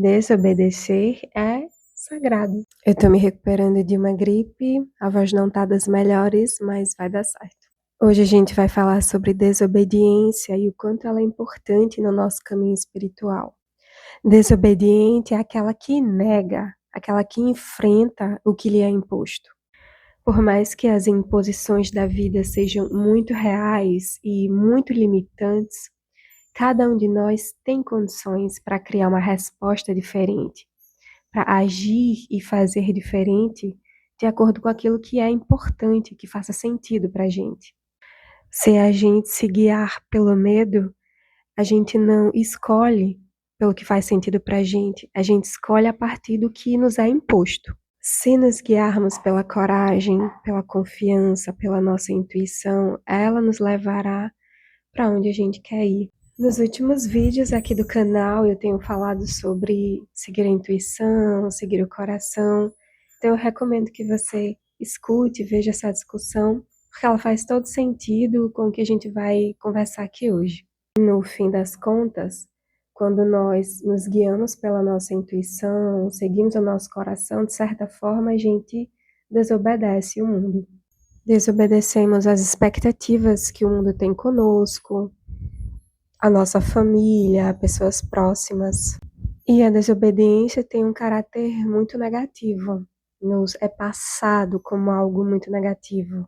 Desobedecer é sagrado. Eu tô me recuperando de uma gripe, a voz não tá das melhores, mas vai dar certo. Hoje a gente vai falar sobre desobediência e o quanto ela é importante no nosso caminho espiritual. Desobediente é aquela que nega, aquela que enfrenta o que lhe é imposto. Por mais que as imposições da vida sejam muito reais e muito limitantes, cada um de nós tem condições para criar uma resposta diferente, para agir e fazer diferente de acordo com aquilo que é importante, que faça sentido para a gente. Se a gente se guiar pelo medo, a gente não escolhe pelo que faz sentido para a gente escolhe a partir do que nos é imposto. Se nos guiarmos pela coragem, pela confiança, pela nossa intuição, ela nos levará para onde a gente quer ir. Nos últimos vídeos aqui do canal eu tenho falado sobre seguir a intuição, seguir o coração, então eu recomendo que você escute, veja essa discussão, porque ela faz todo sentido com o que a gente vai conversar aqui hoje. No fim das contas, quando nós nos guiamos pela nossa intuição, seguimos o nosso coração, de certa forma a gente desobedece o mundo. Desobedecemos às expectativas que o mundo tem conosco, a nossa família, pessoas próximas. E a desobediência tem um caráter muito negativo, nos é passado como algo muito negativo,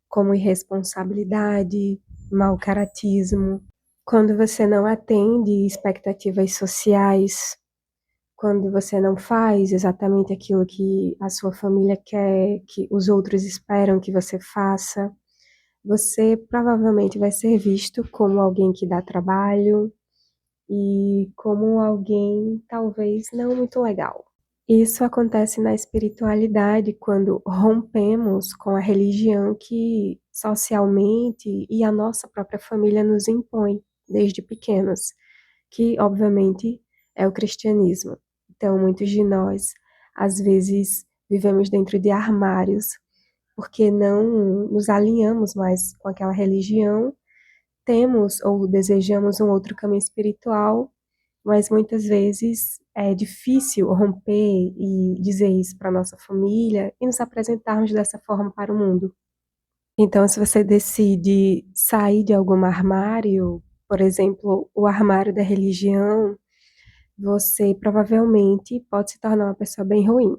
como irresponsabilidade, mau caratismo. Quando você não atende expectativas sociais, quando você não faz exatamente aquilo que a sua família quer, que os outros esperam que você faça, você provavelmente vai ser visto como alguém que dá trabalho e como alguém talvez não muito legal. Isso acontece na espiritualidade quando rompemos com a religião que socialmente e a nossa própria família nos impõe desde pequenos, que obviamente é o cristianismo. Então, muitos de nós, às vezes, vivemos dentro de armários porque não nos alinhamos mais com aquela religião, temos ou desejamos um outro caminho espiritual, mas muitas vezes é difícil romper e dizer isso para nossa família e nos apresentarmos dessa forma para o mundo. Então, se você decide sair de algum armário, por exemplo, o armário da religião, você provavelmente pode se tornar uma pessoa bem ruim.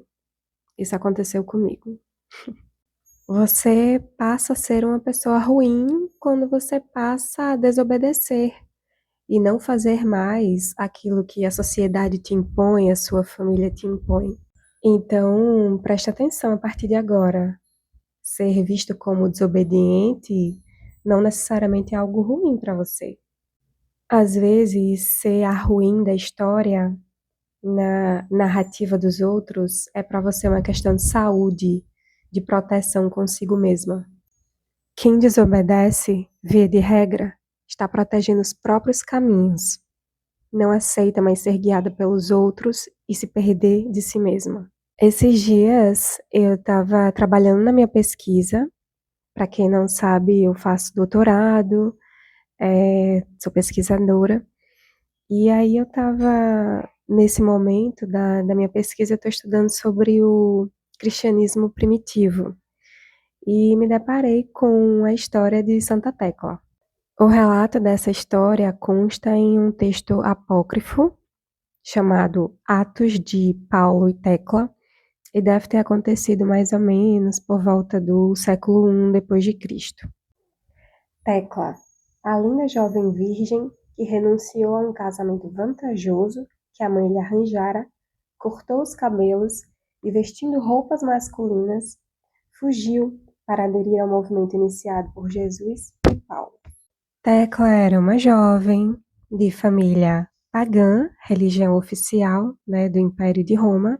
Isso aconteceu comigo. Você passa a ser uma pessoa ruim quando você passa a desobedecer e não fazer mais aquilo que a sociedade te impõe, a sua família te impõe. Então, preste atenção a partir de agora. Ser visto como desobediente não necessariamente é algo ruim para você. Às vezes, ser a ruim da história na narrativa dos outros é para você uma questão de saúde, de proteção consigo mesma. Quem desobedece, via de regra, está protegendo os próprios caminhos. Não aceita mais ser guiada pelos outros e se perder de si mesma. Esses dias eu estava trabalhando na minha pesquisa. Para quem não sabe, eu faço doutorado, sou pesquisadora. E aí eu estava, nesse momento da minha pesquisa, eu estou estudando sobre o cristianismo primitivo. E me deparei com a história de Santa Tecla. O relato dessa história consta em um texto apócrifo chamado Atos de Paulo e Tecla, e deve ter acontecido mais ou menos por volta do século I depois de Cristo. Tecla, a linda jovem virgem que renunciou a um casamento vantajoso que a mãe lhe arranjara, cortou os cabelos e, vestindo roupas masculinas, fugiu para aderir ao movimento iniciado por Jesus e Paulo. Tecla era uma jovem de família pagã, religião oficial, do Império de Roma.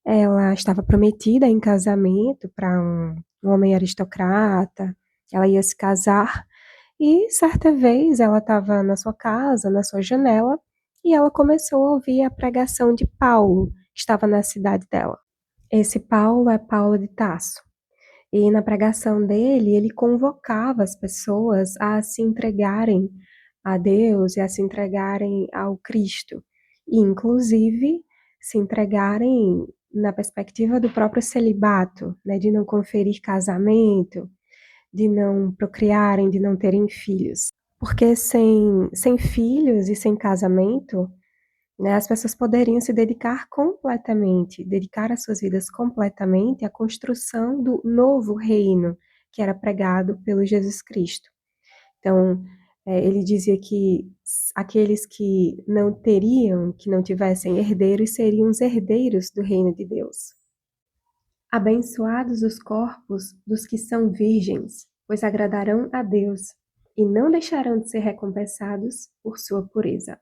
Ela estava prometida em casamento para um homem aristocrata, ela ia se casar, e certa vez ela estava na sua casa, na sua janela, e ela começou a ouvir a pregação de Paulo, que estava na cidade dela. Esse Paulo é Paulo de Tarso. E na pregação dele, ele convocava as pessoas a se entregarem a Deus e a se entregarem ao Cristo. e inclusive se entregarem na perspectiva do próprio celibato, né, de não conferir casamento, de não procriarem, de não terem filhos. Porque sem filhos e sem casamento, né, as pessoas poderiam se dedicar completamente, dedicar as suas vidas completamente à construção do novo reino que era pregado pelo Jesus Cristo. Então, ele dizia que aqueles que não teriam, que não tivessem herdeiros, seriam os herdeiros do reino de Deus. Abençoados os corpos dos que são virgens, pois agradarão a Deus e não deixarão de ser recompensados por sua pureza.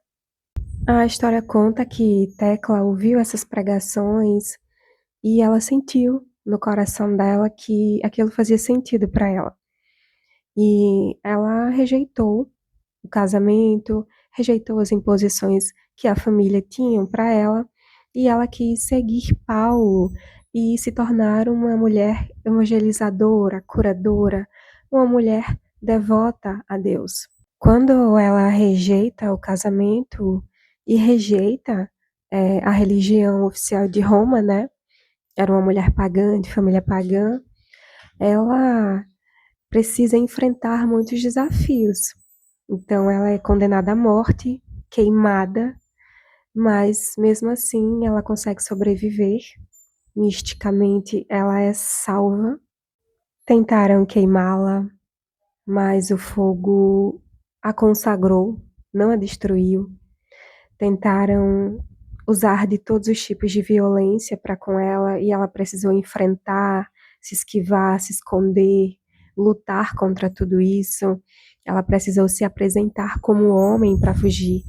A história conta que Tecla ouviu essas pregações e ela sentiu no coração dela que aquilo fazia sentido para ela. E ela rejeitou o casamento, rejeitou as imposições que a família tinha para ela, e ela quis seguir Paulo e se tornar uma mulher evangelizadora, curadora, uma mulher devota a Deus. Quando ela rejeita o casamento e rejeita a religião oficial de Roma, né? Era uma mulher pagã, de família pagã, ela precisa enfrentar muitos desafios. Então ela é condenada à morte, queimada, mas mesmo assim ela consegue sobreviver. Misticamente ela é salva. Tentaram queimá-la, mas o fogo a consagrou, não a destruiu. Tentaram usar de todos os tipos de violência para com ela e ela precisou enfrentar, se esquivar, se esconder, lutar contra tudo isso. Ela precisou se apresentar como homem para fugir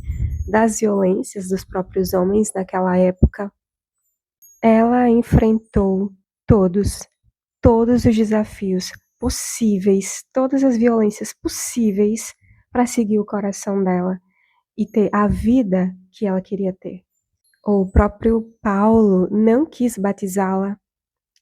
das violências dos próprios homens naquela época. Ela enfrentou todos os desafios possíveis, todas as violências possíveis para seguir o coração dela e ter a vida que ela queria ter. O próprio Paulo não quis batizá-la,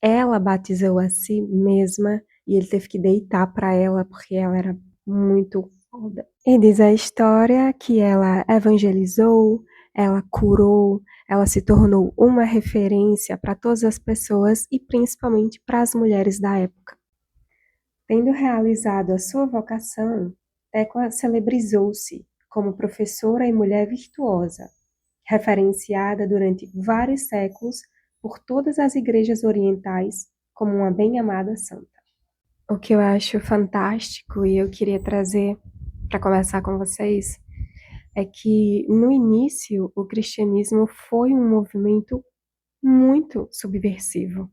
ela batizou a si mesma e ele teve que deitar para ela porque ela era muito foda. E diz a história que ela evangelizou, ela curou, ela se tornou uma referência para todas as pessoas e principalmente para as mulheres da época. Tendo realizado a sua vocação, Tecla celebrizou-se como professora e mulher virtuosa, referenciada durante vários séculos por todas as igrejas orientais como uma bem-amada santa. O que eu acho fantástico e eu queria trazer para conversar com vocês é que no início o cristianismo foi um movimento muito subversivo.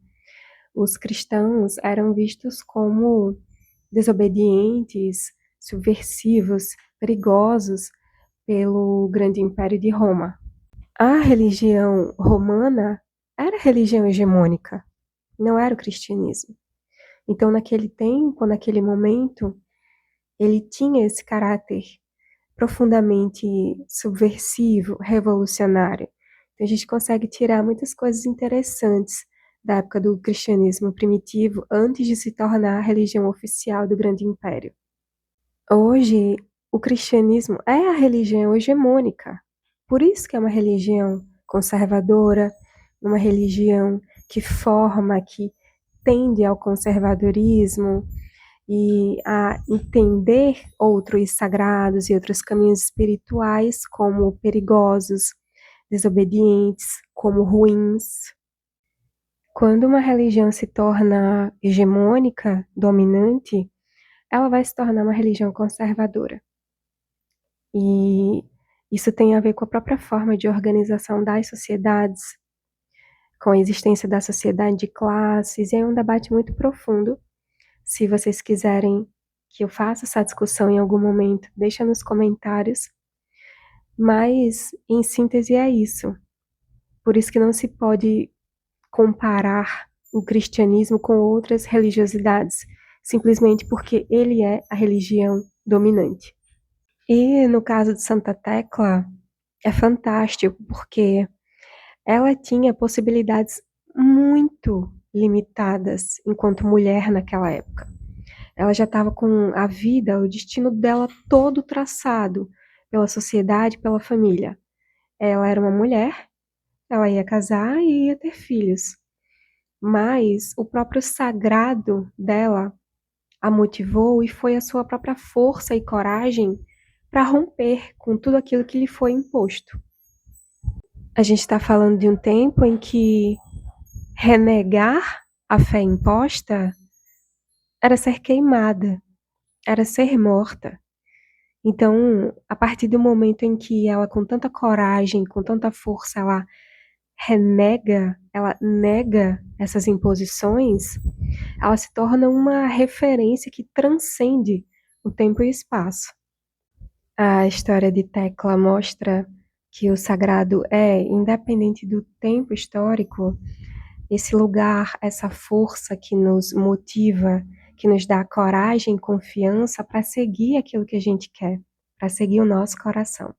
Os cristãos eram vistos como desobedientes, subversivos, perigosos pelo grande império de Roma. A religião romana era a religião hegemônica, não era o cristianismo. Então, naquele tempo, naquele momento, ele tinha esse caráter profundamente subversivo, revolucionário. Então, a gente consegue tirar muitas coisas interessantes da época do cristianismo primitivo, antes de se tornar a religião oficial do grande império. Hoje, o cristianismo é a religião hegemônica. Por isso que é uma religião conservadora, uma religião que forma, que tende ao conservadorismo e a entender outros sagrados e outros caminhos espirituais como perigosos, desobedientes, como ruins. Quando uma religião se torna hegemônica, dominante, ela vai se tornar uma religião conservadora. E isso tem a ver com a própria forma de organização das sociedades, com a existência da sociedade de classes, e é um debate muito profundo. Se vocês quiserem que eu faça essa discussão em algum momento, deixa nos comentários. Mas, em síntese, é isso. Por isso que não se pode comparar o cristianismo com outras religiosidades, simplesmente porque ele é a religião dominante. E no caso de Santa Tecla, é fantástico, porque ela tinha possibilidades muito limitadas enquanto mulher naquela época. Ela já estava com a vida, o destino dela todo traçado pela sociedade, pela família. Ela era uma mulher, ela ia casar e ia ter filhos, mas o próprio sagrado dela a motivou e foi a sua própria força e coragem para romper com tudo aquilo que lhe foi imposto. A gente está falando de um tempo em que renegar a fé imposta era ser queimada, era ser morta. Então, a partir do momento em que ela, com tanta coragem, com tanta força, ela nega essas imposições, ela se torna uma referência que transcende o tempo e o espaço. A história de Tecla mostra que o sagrado é, independente do tempo histórico, esse lugar, essa força que nos motiva, que nos dá coragem e confiança para seguir aquilo que a gente quer, para seguir o nosso coração.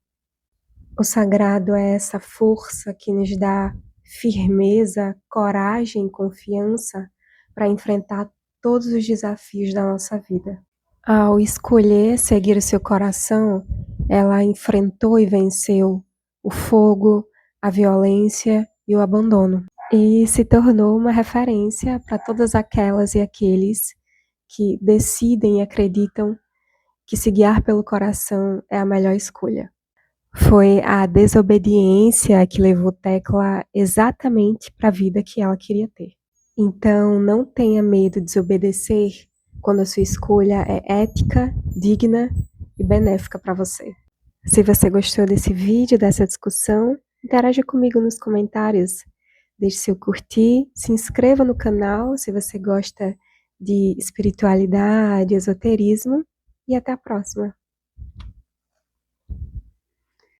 O sagrado é essa força que nos dá firmeza, coragem e confiança para enfrentar todos os desafios da nossa vida. Ao escolher seguir o seu coração, ela enfrentou e venceu o fogo, a violência e o abandono. E se tornou uma referência para todas aquelas e aqueles que decidem e acreditam que se guiar pelo coração é a melhor escolha. Foi a desobediência que levou Tecla exatamente para a vida que ela queria ter. Então, não tenha medo de desobedecer quando a sua escolha é ética, digna e benéfica para você. Se você gostou desse vídeo, dessa discussão, interaja comigo nos comentários. Deixe seu curtir, se inscreva no canal se você gosta de espiritualidade, esoterismo e até a próxima.